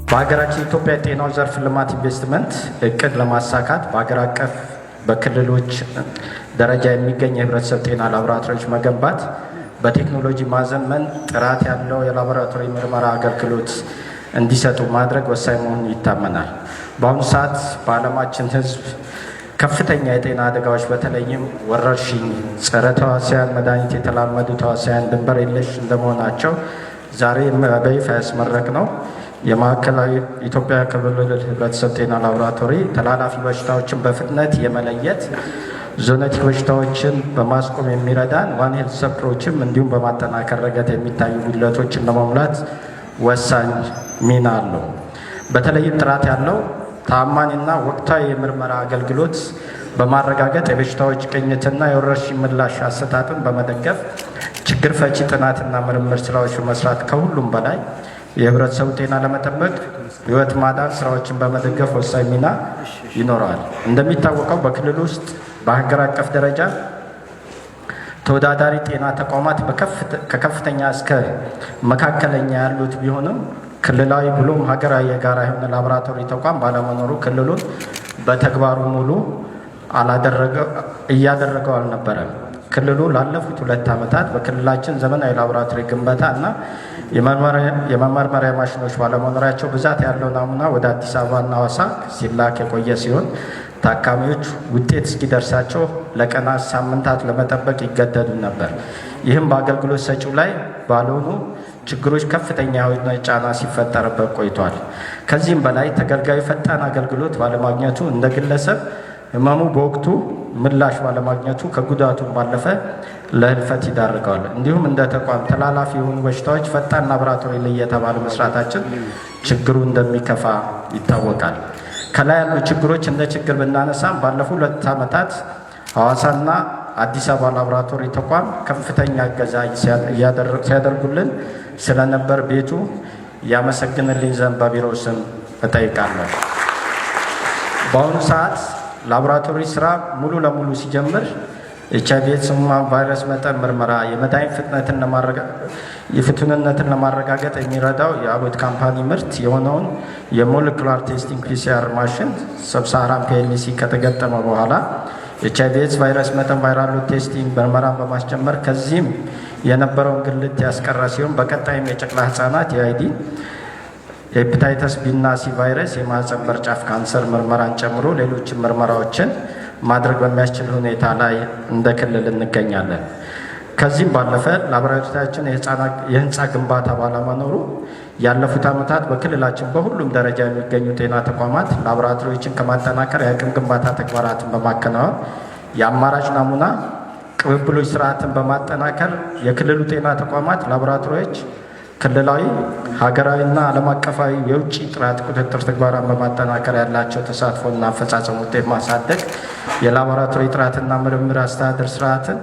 በሀገራችን ኢትዮጵያ የጤናው ዘርፍ ልማት ኢንቨስትመንት እቅድ ለማሳካት በሀገር አቀፍ በክልሎች ደረጃ የሚገኝ የህብረተሰብ ጤና ላቦራቶሪዎች መገንባት፣ በቴክኖሎጂ ማዘመን፣ ጥራት ያለው የላቦራቶሪ ምርመራ አገልግሎት እንዲሰጡ ማድረግ ወሳኝ መሆኑ ይታመናል። በአሁኑ ሰዓት በዓለማችን ህዝብ ከፍተኛ የጤና አደጋዎች በተለይም ወረርሽኝ፣ ጸረ ተዋሲያን መድኃኒት የተላመዱ ተዋሲያን ድንበር የለሽ እንደመሆናቸው ዛሬ በይፋ ያስመረቅ ነው የማዕከላዊ ኢትዮጵያ ክልል ህብረተሰብ ጤና ላቦራቶሪ ተላላፊ በሽታዎችን በፍጥነት የመለየት ዞኔቲክ በሽታዎችን በማስቆም የሚረዳን ዋን ሄልዝ ሰፕሮችም እንዲሁም በማጠናከር ረገድ የሚታዩ ጉድለቶችን ለመሙላት ወሳኝ ሚና አለው። በተለይም ጥራት ያለው ታማኝና ወቅታዊ የምርመራ አገልግሎት በማረጋገጥ የበሽታዎች ቅኝትና የወረርሽኝ ምላሽ አሰጣጥን በመደገፍ ችግር ፈቺ ጥናትና ምርምር ስራዎች በመስራት ከሁሉም በላይ የህብረተሰቡ ጤና ለመጠበቅ ህይወት ማዳን ስራዎችን በመደገፍ ወሳኝ ሚና ይኖረዋል። እንደሚታወቀው በክልል ውስጥ በሀገር አቀፍ ደረጃ ተወዳዳሪ ጤና ተቋማት ከከፍተኛ እስከ መካከለኛ ያሉት ቢሆንም ክልላዊ ብሎም ሀገራዊ የጋራ የሆነ ላቦራቶሪ ተቋም ባለመኖሩ ክልሉን በተግባሩ ሙሉ እያደረገው አልነበረም። ክልሉ ላለፉት 2 ዓመታት በክልላችን ዘመናዊ ላቦራቶሪ ግንባታ እና የመመርመሪያ ማሽኖች ባለመኖራቸው ብዛት ያለው ናሙና ወደ አዲስ አበባና ሐዋሳ ሲላክ የቆየ ሲሆን ታካሚዎች ውጤት እስኪደርሳቸው ለቀናት፣ ሳምንታት ለመጠበቅ ይገደዱ ነበር። ይህም በአገልግሎት ሰጪው ላይ ባልሆኑ ችግሮች ከፍተኛ የሆነ ጫና ሲፈጠርበት ቆይቷል። ከዚህም በላይ ተገልጋዩ ፈጣን አገልግሎት ባለማግኘቱ እንደ ግለሰብ ህመሙ በወቅቱ ምላሽ ባለማግኘቱ ከጉዳቱም ባለፈ ለህልፈት ይዳርገዋል። እንዲሁም እንደ ተቋም ተላላፊ የሆኑ በሽታዎች ፈጣን ላቦራቶሪ ልየታ ባለመስራታችን ችግሩ እንደሚከፋ ይታወቃል። ከላይ ያሉ ችግሮች እንደ ችግር ብናነሳም ባለፉት 2 ዓመታት ሐዋሳና አዲስ አበባ ላቦራቶሪ ተቋም ከፍተኛ እገዛ ሲያደርጉልን ስለነበር ቤቱ ያመሰግንልኝ ዘንድ በቢሮው ስም እጠይቃለሁ። በአሁኑ ሰዓት ላቦራቶሪ ስራ ሙሉ ለሙሉ ሲጀምር HIV ህሙማን ቫይረስ መጠን ምርመራ የመድኃኒት ፍቱንነትን ለማረጋገጥ የሚረዳው የአቦት ካምፓኒ ምርት የሆነውን የሞለኩላር ቴስቲንግ PCR ማሽን ሰብሳራን PLC ከተገጠመ በኋላ HIV ቫይረስ መጠን ቫይራል ሎድ ቴስቲንግ ምርመራን በማስጀመር ከዚህም የነበረውን ግልት ያስቀረ ሲሆን በቀጣይም የጨቅላ ህጻናት የአይዲ የሄፓታይተስ ቢና ሲ ቫይረስ የማህፀን በር ጫፍ ካንሰር ምርመራን ጨምሮ ሌሎችን ምርመራዎችን ማድረግ በሚያስችል ሁኔታ ላይ እንደ ክልል እንገኛለን። ከዚህም ባለፈ ላቦራቶሪያችን የህንፃ ግንባታ ባለመኖሩ ያለፉት ዓመታት በክልላችን በሁሉም ደረጃ የሚገኙ ጤና ተቋማት ላቦራቶሪዎችን ከማጠናከር የአቅም ግንባታ ተግባራትን በማከናወን የአማራጭ ናሙና ቅብብሎች ስርዓትን በማጠናከር የክልሉ ጤና ተቋማት ላቦራቶሪዎች ክልላዊ፣ ሀገራዊና ዓለም አቀፋዊ የውጭ ጥራት ቁጥጥር ተግባራን በማጠናከር ያላቸው ተሳትፎና አፈጻጸም ውጤት ማሳደግ፣ የላቦራቶሪ ጥራትና ምርምር አስተዳደር ስርዓትን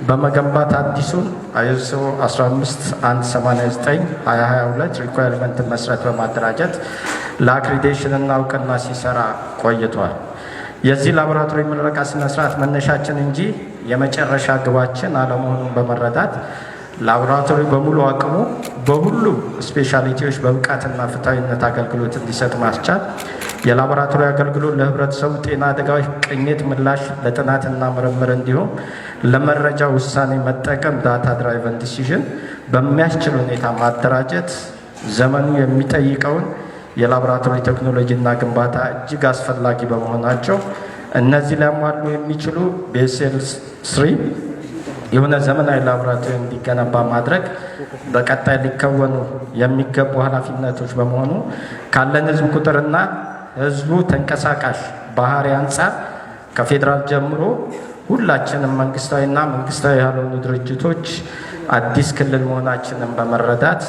በመገንባት አዲሱን ISO 15189/2022 ሪኳየርመንትን መሰረት በማደራጀት ለአክሪዴሽንና እውቅና ሲሰራ ቆይቷል። የዚህ ላቦራቶሪ ምረቃ ስነ ስርዓት መነሻችን እንጂ የመጨረሻ ግባችን አለመሆኑን በመረዳት ላቦራቶሪ በሙሉ አቅሙ በሁሉም ስፔሻሊቲዎች በብቃትና ፍትሃዊነት አገልግሎት እንዲሰጥ ማስቻል፣ የላቦራቶሪ አገልግሎት ለህብረተሰቡ ጤና አደጋዎች ቅኝት ምላሽ ለጥናትና ምርምር እንዲሁም ለመረጃ ውሳኔ መጠቀም ዳታ ድራይቨን ዲሲዥን በሚያስችል ሁኔታ ማደራጀት ዘመኑ የሚጠይቀውን የላቦራቶሪ ቴክኖሎጂና ግንባታ እጅግ አስፈላጊ በመሆናቸው እነዚህ ሊያሟሉ የሚችሉ BSL 3 የሆነ ዘመናዊ ላቦራቶሪ እንዲገነባ ማድረግ በቀጣይ ሊከወኑ የሚገቡ ኃላፊነቶች በመሆኑ ካለን ህዝብ ቁጥርና ህዝቡ ተንቀሳቃሽ ባህሪ አንጻር ከፌዴራል ጀምሮ ሁላችንም መንግስታዊና መንግስታዊ ያልሆኑ ድርጅቶች አዲስ ክልል መሆናችንን በመረዳት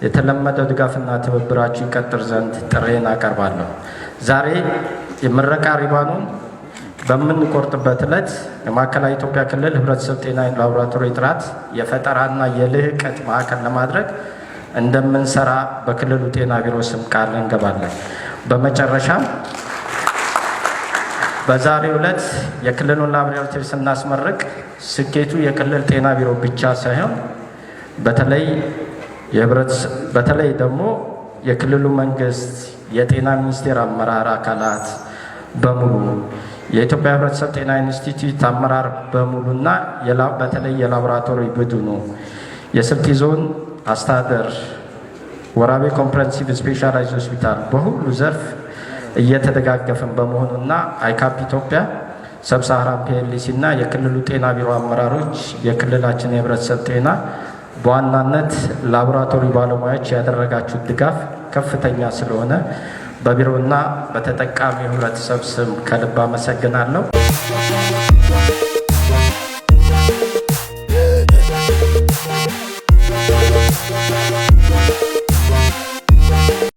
የተለመደው ድጋፍና ትብብራችሁ ይቀጥል ዘንድ ጥሬን አቀርባለሁ። ዛሬ የምረቃ ሪባኑን በምንቆርጥበት ዕለት የማዕከላዊ ኢትዮጵያ ክልል ህብረተሰብ ጤና ላቦራቶሪ ጥራት የፈጠራና የልህቀት ማዕከል ለማድረግ እንደምንሰራ በክልሉ ጤና ቢሮ ስም ቃል እንገባለን። በመጨረሻም በዛሬው ዕለት የክልሉን ላቦራቶሪ ስናስመርቅ ስኬቱ የክልል ጤና ቢሮ ብቻ ሳይሆን በተለይ ደግሞ የክልሉ መንግስት፣ የጤና ሚኒስቴር አመራር አካላት በሙሉ፣ የኢትዮጵያ ሕብረተሰብ ጤና ኢንስቲትዩት አመራር በሙሉና በተለይ የላቦራቶሪ ቡድኑ፣ የስልጤ ዞን አስተዳደር፣ ወራቤ ኮምፕሬሄንሲቭ ስፔሻላይዝድ ሆስፒታል በሁሉ ዘርፍ እየተደጋገፈን በመሆኑና አይካፕ ኢትዮጵያ፣ ሰብሳሃራን ፒኤልሲ እና የክልሉ ጤና ቢሮ አመራሮች የክልላችን የህብረተሰብ ጤና በዋናነት ላቦራቶሪ ባለሙያዎች ያደረጋችሁት ድጋፍ ከፍተኛ ስለሆነ በቢሮና በተጠቃሚ ህብረተሰብ ስም ከልብ አመሰግናለሁ።